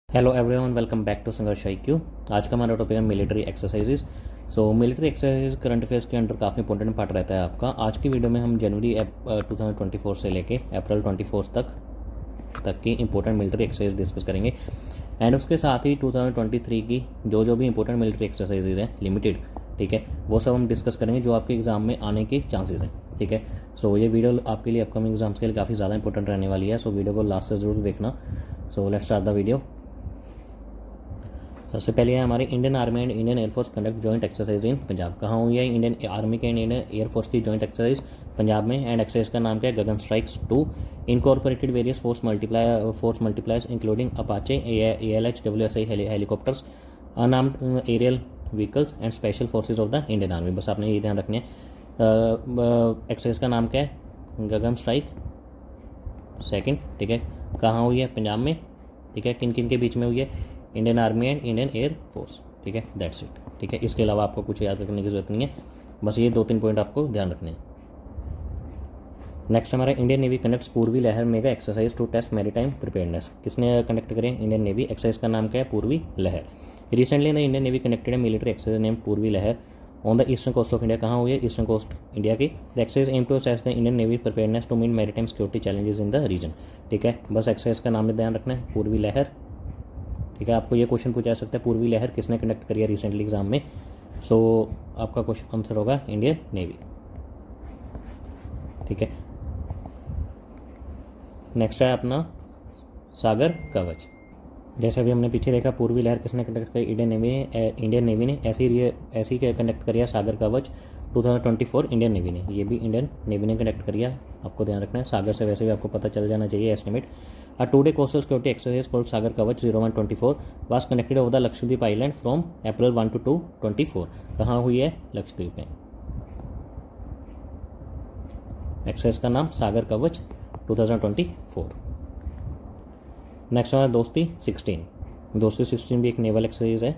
Hello everyone, welcome back to Sangharsh IQ। आज का हमारा टॉपिक है military exercises. Military exercise current affairs के अंडर काफ़ी इंपॉर्टेंट पार्ट रहता है आपका। आज की वीडियो में हम जनवरी 2024 से लेके अप्रैल 24 तक की इंपॉर्टेंट मिलिट्री एक्सरसाइज डिस्कस करेंगे। एंड उसके साथ ही 2023 की जो भी इंपॉर्टेंट मिलिट्री एक्सरसाइजेज हैं लिमिटेड, ठीक है, वो सब हम डिस्कस करेंगे जो आपके एग्जाम में आने के चांसेस हैं। ठीक है, ये वीडियो आपके लिए अपकमिंग एग्जाम्स के लिए काफ़ी ज़्यादा इंपॉर्टेंट रहने वाली है। वीडियो को लास्ट से ज़रूर देखना। Let's start the video. सबसे पहले है हमारी Indian army and Indian air force conduct joint exercise in Punjab. कहाँ हुई है इंडियन आर्मी के एंड इंडियन एयरफोर्स की जॉइंट एक्सरसाइज? पंजाब में। एंड एक्सरसाइज का नाम क्या है? Gagan strikes 2। Incorporated various force multipliers including Apache, ALH, WSI helicopters, unarmed aerial vehicles and special forces of the Indian army. बस आपने ये ध्यान रखना है। एक्सरसाइज का नाम क्या है? गगन स्ट्राइक 2। ठीक है, कहाँ हुई है? पंजाब में। ठीक है, किन किन के बीच में हुई है? Indian army and Indian air force. ठीक है, दैट्स इट। ठीक है, इसके अलावा आपको कुछ याद रखने की जरूरत नहीं है, बस ये 2-3 पॉइंट आपको ध्यान रखने हैं। नेक्स्ट हमारा Indian navy conducts Purvi Lahar mega exercise to test maritime preparedness. किसने कंडक्ट करें? Indian navy. एक्सरसाइज का नाम क्या है? Purvi Lahar. Recently the Indian navy conducted a military exercise name Purvi Lahar on the eastern coast of India. कहाँ हुई है? ईस्टर्न कोस्ट इंडिया की। The exercise aim to assess the Indian navy preparedness to meet maritime security challenges in the region. ठीक है, बस exercise का नाम में ध्यान रखना है, पूर्वी लहर। ठीक है, आपको ये क्वेश्चन पूछा जा सकता है, पूर्वी लहर किसने कंडक्ट करी है रिसेंटली एग्जाम में? आपका क्वेश्चन आंसर होगा इंडियन नेवी। ठीक है, नेक्स्ट है अपना सागर कवच। जैसे अभी हमने पीछे देखा, पूर्वी लहर किसने कंडक्ट करी? इंडियन नेवी ने। ऐसी कंडक्ट करी है सागर कवच 2024 इंडियन नेवी ने। ये भी इंडियन नेवी ने कंडक्ट करी है, आपको ध्यान रखना है। सागर से वैसे भी आपको पता चल जाना चाहिए estimate. A 2-day coastal security exercise called Sagar Kavach 0124 was conducted over the Lakshadweep Island from April 1 to 2, 24। कहाँ हुई है? लक्षद्वीप में। एक्सरसाइज का नाम सागर कवच 2024। नेक्स्ट हमारा दोस्ती 16। दोस्ती 16 भी एक नेवल एक्सरसाइज है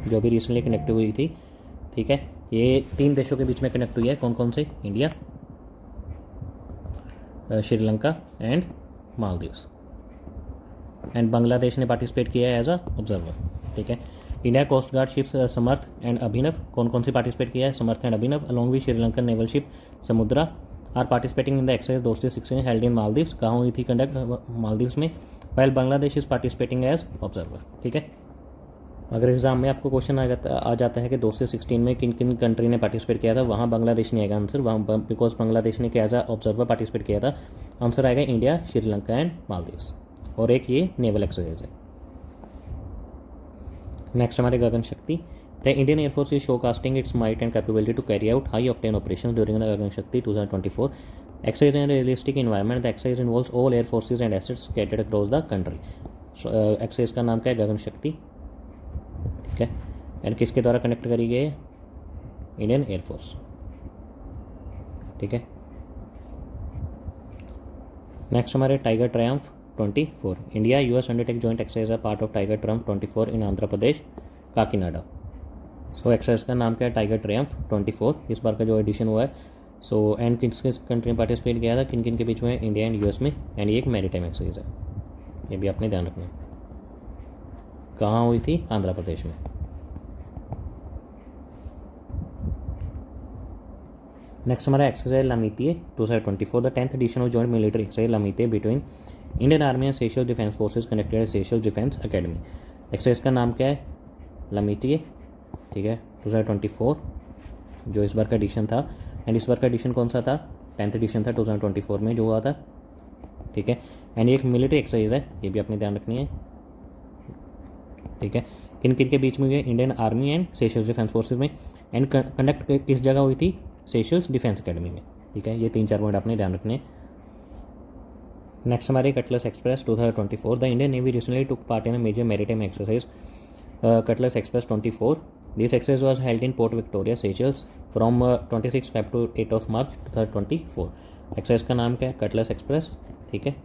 जो भी रिसेंटली कनेक्ट हुई थी। ठीक है, ये 3 देशों के बीच में कनेक्ट हुई है। कौन कौन से? India, Sri Lanka and Maldives. And Bangladesh ने पार्टिसिपेट किया है एज अ ऑब्जर्वर। ठीक है, India coast guard ships Samarth and Abhinav. कौन कौन सी पार्टिसिपेट किया है? Samarth and Abhinav along with Sri Lankan naval ship Samudra are participating in the exercise Dosti 16 held in Maldives. कहाँ हुई थी कंडक्ट? मालदीव्स में। While Bangladesh is participating as observer. ठीक है, अगर एग्जाम में आपको क्वेश्चन आ जाता है कि 2 से 16 में किन किन कंट्री ने पार्टिसिपेट किया था, वहाँ बांग्लादेश नहीं आएगा आंसर, वहाँ बिकॉज बांग्लादेश ने क्या एज ऑब्जर्वर पार्टिसिपेट किया था। आंसर आएगा इंडिया, श्रीलंका एंड मालदीव्स। और एक ये नेवल एक्सरसाइज है। नेक्स्ट हमारे Gagan Shakti. The Indian air force is showcasing its might and capability to carry out high octane operation during the Gagan Shakti 2024 exercise in realistic environment. The exercise involves all air forces and assets scattered across the country. Exercise का नाम क्या है? गगन शक्ति। ठीक है, and किसके द्वारा connect करी गई है? Indian air force. ठीक है, नेक्स्ट हमारे tiger Triumph 24। India US undertake joint exercise part of tiger Triumph 24 in Andhra Pradesh Kakinada. Exercise का नाम क्या है? Tiger Triumph 24। इस बार का जो एडिशन हुआ है। एंड किस किस कंट्री में पार्टिसिपेट किया था? किन किन के बीच में? इंडिया एंड US में। एंड ये एक मैरीटाइम एक्सरसाइज है, ये भी आपने ध्यान रखना है। कहाँ हुई थी? आंध्र प्रदेश में। नेक्स्ट हमारा exercise Lamitiye 2024। The 10th edition of joint military exercise Lamitiye between Indian army and Seychelles defence forces connected Seychelles defence academy. Exercise का नाम क्या है? लामितिये। ठीक है, 2024 जो इस बार का एडिशन था। एंड इस बार का एडिशन कौन सा था? 10th एडिशन था 2024 में जो हुआ था। ठीक है, एंड ये एक मिलिट्री एक्सरसाइज है, ये भी आपने ध्यान रखनी है। ठीक है, किन किन के बीच में हुई है? Indian army and Seychelles defence forces में। एंड कंडक्ट किस जगह हुई थी? सेशल्स डिफेंस अकेडमी में। ठीक है, ये 3-4 पॉइंट आपने ध्यान रखने हैं। नेक्स्ट हमारे Cutlass Express 2024। The Indian navy recently took part in a major maritime exercise Cutlass Express 24। This exercise was held in Port Victoria Seychelles from 26 Feb to 8 March 2024। Exercise का नाम क्या है? Cutlass Express. ठीक है,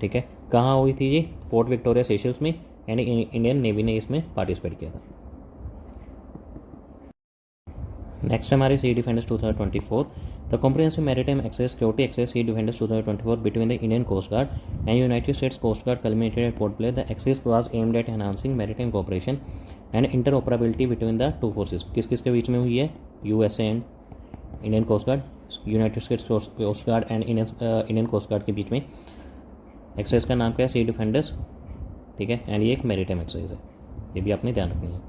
ठीक है, कहाँ हुई थी ये? पोर्ट विक्टोरिया सेशल्स में। एंड इंडियन नेवी ने इसमें पार्टिसिपेट किया था। नेक्स्ट हमारे Sea Defenders 2024। The comprehensive maritime access security access sea defenders 2024 between the Indian Coast Guard and United States Coast Guard culminated at Port Blair. The access was aimed at enhancing maritime cooperation and interoperability between the two forces. किस किस के बीच में हुई है? USA and Indian coast guard, United States coast guard and Indian coast guard के बीच में। एक्सरसाइज का नाम क्या है? सी डिफेंडर्स, ठीक है, एंड ये एक मैरीटाइम एक्सरसाइज है, ये भी आपने ध्यान रखनी है।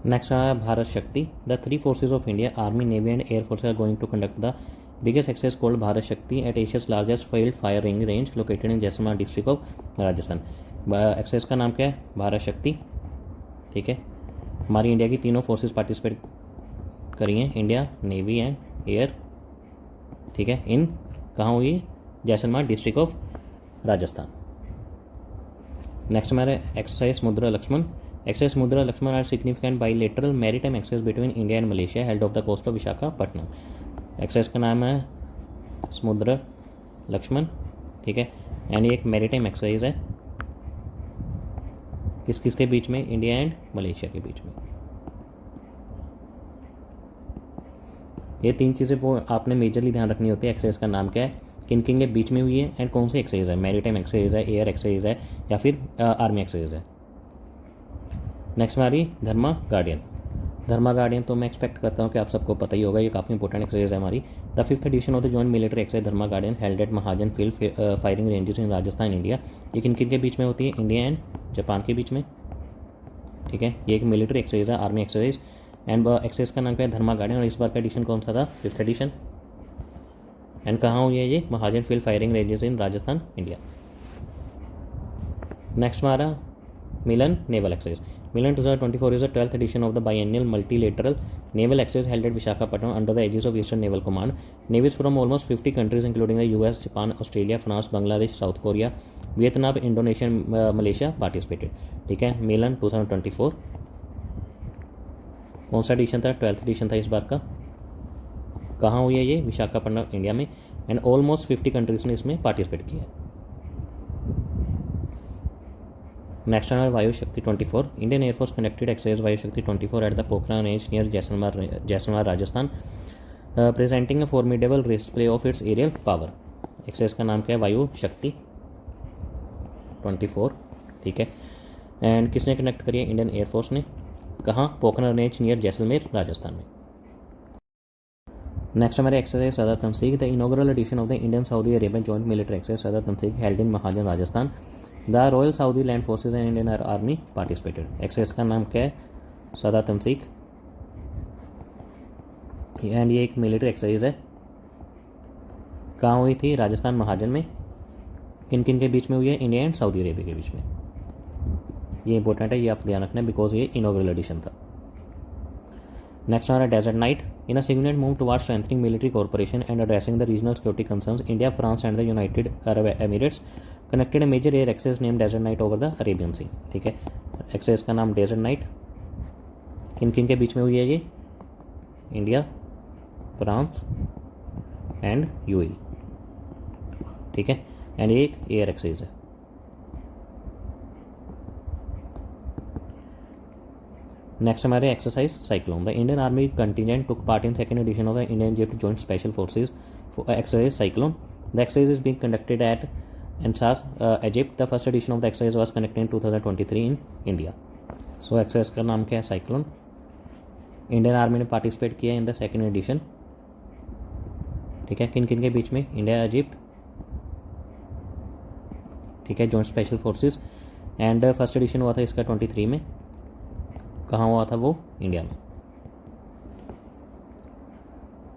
नेक्स्ट आ Bharat Shakti. The three forces of India, army, navy and air force are going to conduct the biggest exercise called Bharat Shakti at Asia's largest field firing range located in Jaisalmer district of Rajasthan. Exercise का नाम क्या है? भारत शक्ति, ठीक है। हमारी इंडिया की तीनों फोर्सेज पार्टिसिपेट करी हैं, इंडिया, नेवी एंड एयर, ठीक है। इन कहाँ हुई है? Jaisalmer district of Rajasthan. Next हमारे exercise Mudra Lakshman. Exercise Mudra Lakshman are significant bilateral maritime exercise between India and Malaysia held off the coast of Visakhapatnam. Exercise का नाम है समुद्र लक्ष्मण, ठीक है, एंड ये एक मैरीटाइम एक्सरसाइज है किस किस के बीच में? इंडिया एंड मलेशिया के बीच में। ये तीन चीज़ें वो आपने मेजरली ध्यान रखनी होती है। एक्सरसाइज का नाम क्या है, किन किन के बीच में हुई है, एंड कौन सी एक्सरसाइज है, मैरीटाइम एक्सरसाइज है, एयर एक्सरसाइज है, या फिर आर्मी एक्सरसाइज है। नेक्स्ट हमारी धर्मा गार्डियन। धर्मा गार्डियन तो मैं एक्सपेक्ट करता हूँ कि आप सबको पता ही होगा, ये काफ़ी इंपॉर्टेंट एक्सरसाइज है हमारी। The 5th edition of the joint military exercise Dharma guardian held at Mahajan field firing ranges in Rajasthan India. ये किन किन के बीच में होती है? इंडिया एंड जापान के बीच में, ठीक है। ये एक मिलिट्री एक्सरसाइज है, आर्मी एक्सरसाइज, एंड एक्सरसाइज का नाम क्या है? धर्मा गार्डियन। और इस बार का एडिशन कौन सा था? 5th addition. एंड कहाँ हुई है ये? Mahajan field firing ranges in Rajasthan India. Next हमारा Milan naval exercise. Milan 2024 is the 12th edition of the biennial multilateral naval exercise held at Visakhapatnam under the aegis of Eastern Naval Command. Navies from almost 50 countries including the US, Japan, Australia, France, Bangladesh, South Korea, Vietnam, Indonesia and Malaysia participated, ठीक है। मिलन 2024 कौन सा addition था? 12th addition था इस बार का। कहाँ हुई है ये? विशाखापट्टनम इंडिया में, एंड ऑलमोस्ट 50 कंट्रीज ने इसमें पार्टिसिपेट किया है। नेक्स्ट हमारा वायु Shakti 24। Indian air force conducted exercise Vayu Shakti 24 at the Pokhran range near Jaisalmer Rajasthan, presenting a formidable display of its aerial power. Exercise का नाम क्या है? वायु शक्ति 24, ठीक है। एंड किसने कंडक्ट करी है? इंडियन एयरफोर्स ने। कहाँ? पोखरण रेंज नियर जैसलमेर राजस्थान में। नेक्स्ट हमारे exercise Sada Tanseeq. The inaugural edition of the Indian Saudi Arabian joint military exercise Sada Tanseeq held in Mahajan Rajasthan. The royal Saudi land forces and Indian army participated. Exercise का नाम क्या है? सदा तंसीक, and ये एक military exercise है। कहाँ हुई थी? राजस्थान महाजन में। किन किन के बीच में हुई है? इंडिया एंड सऊदी अरेबिया के बीच में। ये इंपॉर्टेंट है, ये आप ध्यान रखना है बिकॉज ये इनॉग्रल एडिशन था। नेक्स्ट हमारा desert knight. In a significant move towards strengthening military corporation and addressing the regional security concerns, India, France and the United Arab Emirates connected a major air exercise named desert knight over the Arabian sea, ठीक है। Exercise का नाम Desert Knight. किन किन के बीच में हुई है ये? इंडिया, फ्रांस एंड यूएई, ठीक है। एंड ये एक एयर एक्सरसाइज है। नेक्स्ट हमारे exercise cyclone. The Indian army contingent took part in second edition of the Indian Egypt joint special forces exercise cyclone. The exercise is being conducted at Anshas Egypt. The first edition of the exercise was conducted in 2023 in India. So exercise का नाम क्या है? Cyclone. Indian army ने participate किया in the second edition, ठीक है। किन किन के बीच में? इंडिया, इजिप्ट, ठीक है, joint special forces. And first edition हुआ था इसका 23 में। कहाँ हुआ था वो? इंडिया में।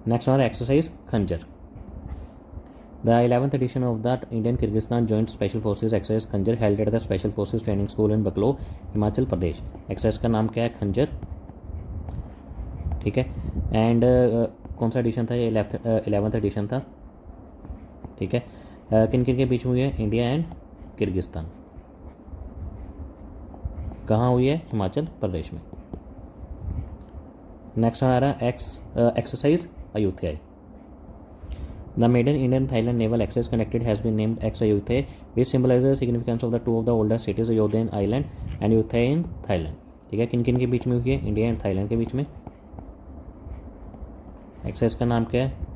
नेक्स्ट हमारा exercise Khanjar. The 11th edition of the Indian Kyrgyzstan joint special forces exercise Khanjar held at the special forces training school in Bakloh, Himachal Pradesh. Exercise का नाम क्या है? खंजर, ठीक है। एंड कौन सा एडिशन था ये? 11th एडिशन था, ठीक है। किन किन के बीच में हुई है? India and Kyrgyzstan. कहाँ हुई है? हिमाचल प्रदेश में। नेक्स्ट हमारा exercise Ayodhya. The maiden Indian Thailand naval exercise connected has been named ex Ayodhya, which symbolises the significance of the two of the oldest cities, Ayodhya in island and Ayodhya in Thailand. ठीक है। किन किन के बीच में हुई है? इंडिया एंड थाईलैंड के बीच में। एक्सरसाइज का नाम क्या है?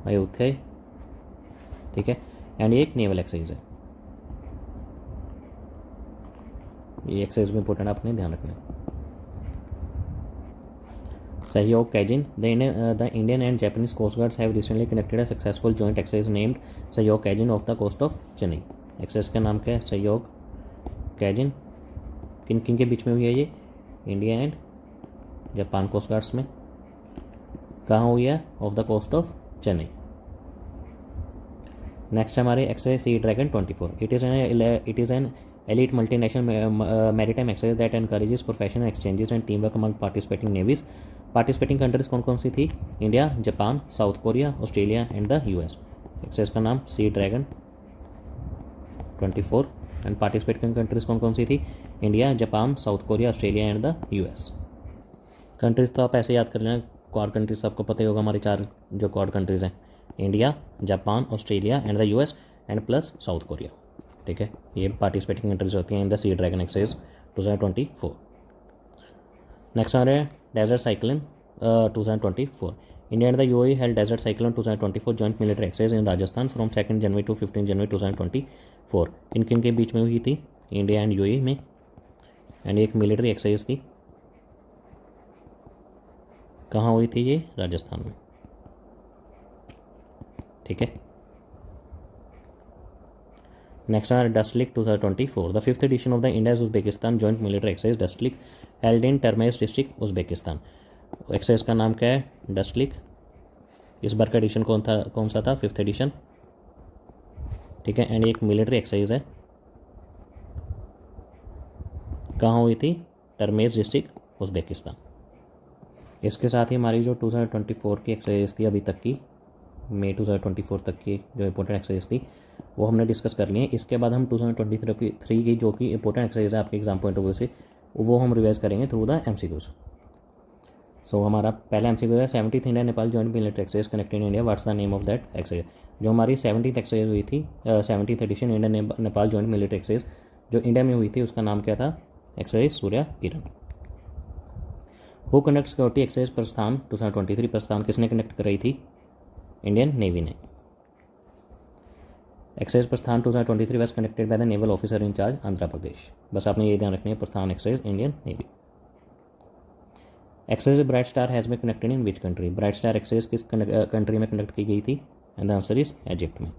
अयोध्या, ठीक है। एंड ये एक नेवल एक्सरसाइज है, ये एक्सरसाइज में इंपॉर्टेंट आपने ध्यान रखना है। Sahyog Kaijin, the Indian and Japanese coast guards have recently connected a successful joint exercise named Sahyog Kaijin off the coast of Chennai. Exercise का नाम क्या है? सहयोग कैजिन। किन किन के बीच में हुई है ये? India and Japan coast guards में। कहाँ हुई है? Off the coast of Chennai. Next हमारे exercise sea dragon 24। It is an elite multinational maritime exercise that encourages professional exchanges and teamwork among participating navies. Participating countries कौन कौन सी थी? India, Japan, south Korea, Australia and the US. Exercise का नाम सी dragon 24। And participating countries कौन कौन सी थी? India, Japan, south Korea, Australia and the US. Countries तो आप ऐसे याद कर लेना, क्वाड कंट्रीज आपको पता ही होगा, हमारी 4 जो क्वाड कंट्रीज हैं, India, Japan, Australia and the US and plus South Korea, ठीक है। ये पार्टिसिपेटिंग कंट्रीज होती हैं in the sea dragon exercise 2024। Next आ रहा है desert cyclone 2024। India and the UAE held desert cyclone 2024 joint military exercise in Rajasthan from 2 January to 15 January 2024। किन किन के बीच में हुई थी? इंडिया एंड यूएई में। एंड एक मिलिट्री एक्सरसाइज थी, कहाँ हुई थी ये? राजस्थान में, ठीक है। Next are Dustlik 2024. The 5th edition of the India-Uzbekistan Joint Military Exercise Dustlik held in Termez district, Uzbekistan. Exercise का नाम क्या है? डस्टलिक। इस बार का एडिशन कौन सा था? 5th एडिशन, ठीक है। एंड एक मिलिट्री एक्सरसाइज है, कहाँ हुई थी? टर्मेज डिस्ट्रिक्ट, उज़्बेकिस्तान। इसके साथ ही हमारी जो 2024 की एक्सरसाइज थी अभी तक की, मई 2024 तक की जो इंपॉर्टेंट एक्सरसाइज थी वो हमने डिस्कस कर ली है। इसके बाद हम 2023 की जो कि इंपॉर्टेंट एक्सरसाइज है आपके एग्जाम पॉइंट ऑफ व्यू से, वो हम रिवाइज करेंगे थ्रू द एमसीक्यूज। सो हमारा पहला एमसीक्यू है 70th India Nepal joint military exercise connected India, what's the name of that exercise. जो हमारी 70th एक्सरसाइज हुई थी, 70th addition India Nepal joint military exercise जो इंडिया में हुई थी, उसका नाम क्या था? Exercise Surya Kiran. Who conduct security exercise Prasthan 2023। प्रस्थान किसने कंडक्ट कराई थी? इंडियन नेवी ने। Exercise Prasthan 2023 was conducted by the naval officer in charge, Andhra Pradesh. बस आपने ये ध्यान रखनी है, Prasthan exercise Indian navy. Exercise bright star has been conducted in which country. Bright star exercise किस कंट्री में कंडक्ट की गई थी? And the answer is Egypt में।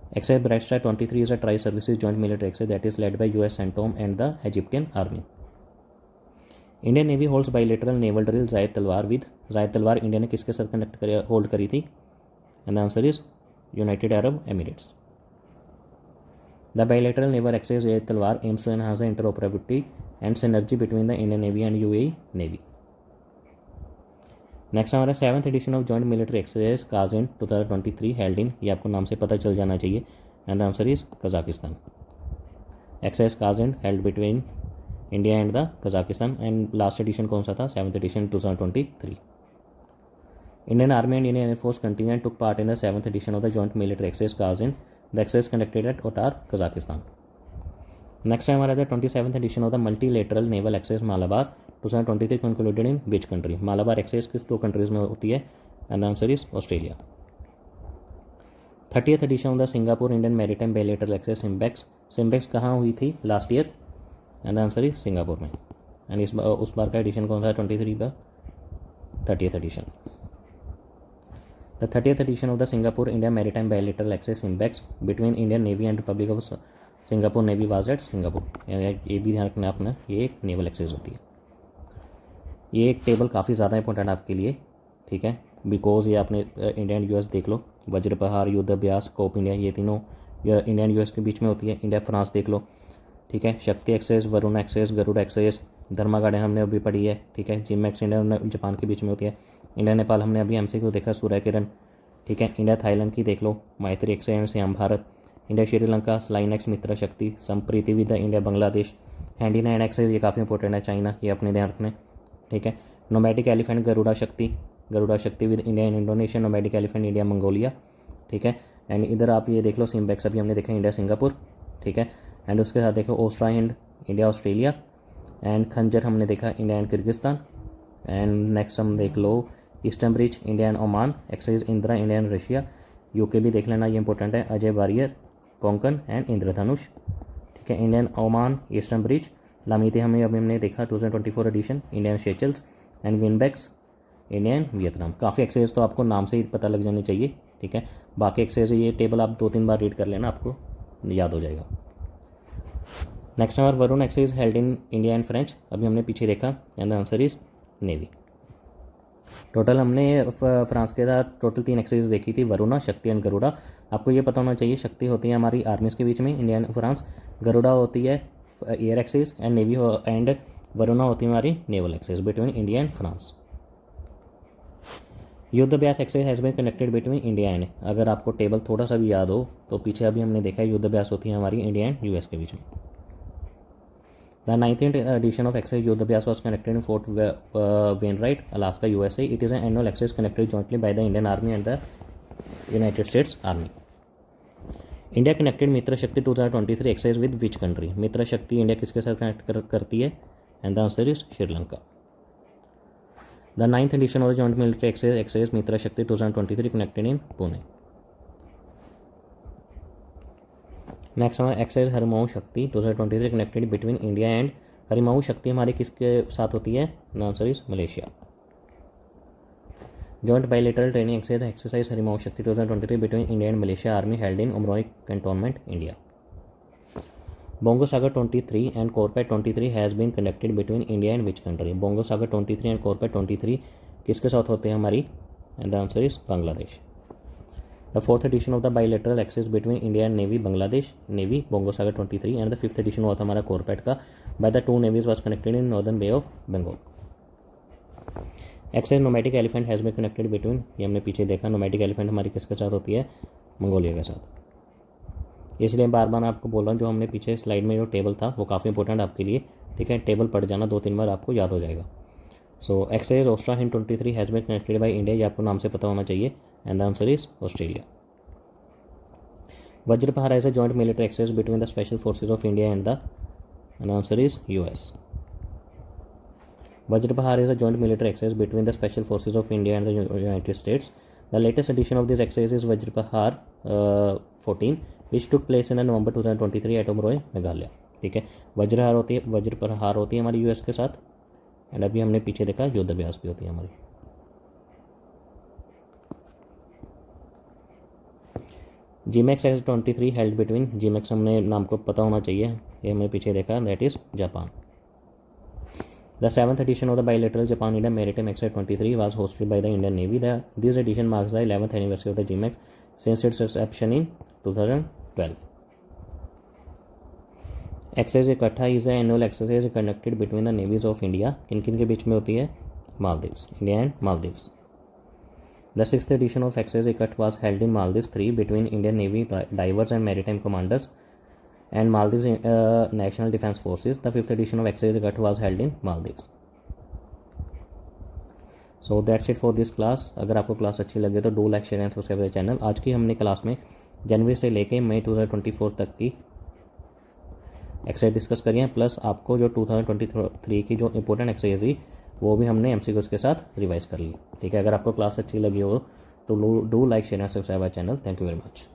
Exercise bright star 23 is a tri services joint military exercise that is led by US CENTCOM and the Egyptian army. Indian navy holds bilateral naval drill जायद तलवार with. जायद तलवार India ने किसके साथ hold करी थी? And the answer is United Arab Emirates. The bilateral naval exercise Zayed Talwar aims to enhance the interoperability and synergy between the Indian navy and UAE navy. Next हमारा 7th edition of joint military exercise Kazind 2023 held in, ये आपको नाम से पता चल जाना चाहिए। And the answer is Kazakhstan. Exercise Kazind held between India and the Kazakhstan. And last edition कौन सा था? 7th edition 2023। Indian army and Indian air force contingent took part in the 7th edition of the joint military exercise Kazind, the exercise conducted at Otar, Kazakhstan. Next है हमारा 27th edition of the multilateral naval exercise Malabar 2023 concluded in which country. Malabar exercise किस 2 countries में होती है? And the answer is Australia. 30th edition of the Singapore Indian maritime bilateral exercise SIMBEX. SIMBEX कहाँ हुई थी last year? And the answer is Singapore में। And उस बार का एडिशन कौन सा है? 23 का 30th edition. The 30th edition of the Singapore India maritime bilateral exercise SIMBEX between Indian navy and Republic of Singapore navy was at Singapore. ये भी ध्यान रखना अपना, ये एक नेवल एक्सरसाइज होती है। ये एक टेबल काफ़ी ज़्यादा इंपॉर्टेंट आपके लिए, ठीक है, बिकॉज ये आपने इंडिया एंड यूएस देख लो, वज्रपहार, युद्ध अभ्यास, कोप इंडिया, ये तीनों इंडिया एंड यूएस के बीच में होती है। इंडिया फ्रांस देख लो, ठीक है, Shakti exercise, Varun exercise, Garuda exercise, Dharma guardian हमने अभी पढ़ी है, ठीक है, जिमैक्स इंडिया और जापान के बीच में होती है। इंडिया नेपाल हमने अभी एमसीक्यू देखा, सूर्य किरण, ठीक है। इंडिया थाईलैंड की देख लो, Maitree exercise, Shyam Bharat. India Sri Lanka, SLINEX, Mitra Shakti, Sampriti with India Bangladesh. Hand in hand exercise ये काफ़ी इंपॉर्टेंट है, चाइना, ये अपने ध्यान रखना है, ठीक है। नोमैडिक एलिफेंट, गरुड़ा शक्ति with India and Indonesia, nomadic elephant India Mongolia, ठीक है। एंड इधर आप ये देख लो सिम्बेक्स, अभी हमने देखा इंडिया सिंगापुर, ठीक है। एंड उसके साथ देखो Austra Hind India Australia, and Khanjar हमने देखा India and Kyrgyzstan. And next हम देख लो eastern bridge India and Oman, exercise Indira India and Russia, UK भी देख लेना, ये इंपॉर्टेंट है, अजय वारियर कोंकण एंड इंद्रधनुष, ठीक है। Indian Oman eastern bridge, Lamitiye हमें अभी हमने देखा 2024 edition, Indian Seychelles and VINBAX Indian Vietnam. काफ़ी एक्सरसाइज तो आपको नाम से ही पता लग जानी चाहिए, ठीक है। बाकी एक्सरसाइज ये टेबल आप 2-3 बार रीड कर लेना, आपको याद हो जाएगा। Next number Varun exercise held in India and French, अभी हमने पीछे देखा, and the answer is navy. Total हमने फ्रांस के साथ टोटल 3 एक्सरसाइज देखी थी, वरुणा, शक्ति एंड गरुड़ा। आपको ये पता होना चाहिए, शक्ति होती है हमारी आर्मीज के बीच में इंडिया एंड फ्रांस, गरुड़ा होती है air exercise and navy and Varuna होती है हमारी naval exercise between India and France. Yudh Abhyas exercise has been conducted between India and, अगर आपको टेबल थोड़ा सा भी याद हो तो पीछे अभी हमने देखा है युद्ध अभ्यास होती है हमारी इंडिया एंड यूएस के बीच में। The 19th edition of exercise युद्ध अभ्यास was conducted in Fort Wainwright, Alaska, USA. It is an annual exercise conducted jointly by the Indian Army and the United States Army. India connected Mitra Shakti 2023 exercise with which country, Mitra Shakti India किसके साथ connect करती है, and the answer is Sri Lanka. The 9th edition of the joint military exercise Mitra Shakti 2023 connected in Pune. Next हमारा exercise Harimau Shakti 2023 connected between India and, Harimau Shakti हमारी किसके साथ होती है, the answer is Malaysia. Joint bilateral training exercise Harimau Shakti 2023 between India and Malaysia army held in Umroi cantonment India. Bongo Sagar 23 and CORPAT 23 has been conducted between India and which country, Bongo Sagar 23 and CORPAT 23 किसके साथ होते हैं हमारी, and the answer is Bangladesh. The 4th edition of the bilateral exercise between India and navy, Bangladesh navy Bongo Sagar 23, and the 5th edition हुआ था हमारा CORPAT का by the 2 navies was connected in northern bay of Bengal. Exercise nomadic elephant has been connected between, ये हमने पीछे देखा, nomadic elephant हमारी किसके साथ होती है, मंगोलिया के साथ। इसलिए बार बार आपको बोल रहा हूँ, जो हमने पीछे स्लाइड में जो टेबल था वो काफ़ी इंपॉर्टेंट आपके लिए, ठीक है। टेबल पढ़ जाना 2-3 बार, आपको याद हो जाएगा। So exercise Austra Hind 23 has been connected by India, ये आपको नाम से पता होना चाहिए, and the answer is Australia. Vajra Prahar is a joint military exercise between the special forces of India and the answer is US. Vajrapahar is a joint military exercise between the special forces of India and the United States. The latest edition of this exercise is Vajrapahar 14, which took place in November 2023 at Umroi, Meghalaya, ठीक है। वज्रप्रहार होती है हमारी US के साथ, and अभी हमने पीछे देखा युद्ध अभ्यास भी होती है हमारी। Gmax x 23 held between, Gmax हमने नाम को पता होना चाहिए, ये हमने पीछे देखा, that is Japan. The 7th edition of the bilateral Japan India maritime exercise 23 was hosted by the Indian navy. This edition marks the 11th anniversary of the JIMEX since its inception in 2012। Exercise Ekatha is the annual exercise conducted between the navies of India, किन किन के बीच में होती है, Maldives, India and Maldives. The 6th edition of exercise Ikat was held in Maldives 3 between Indian Navy divers and maritime commanders and Maldives National Defence Forces. The 5th edition of exercise Ikat was held in Maldives. So that's it for this class. अगर आपको class अच्छी लगे तो do like share and subscribe channel. आज की हमने class में जनवरी से लेके मई 2024 तक की एक्सरसाइज डिस्कस करी है, प्लस आपको जो 2023 की जो इंपॉर्टेंट एक्सरसाइज थी वो भी हमने एमसीक्यूज के साथ रिवाइज कर ली, ठीक है। अगर आपको क्लास अच्छी लगी हो तो do like share and subscribe our channel. Thank you very much.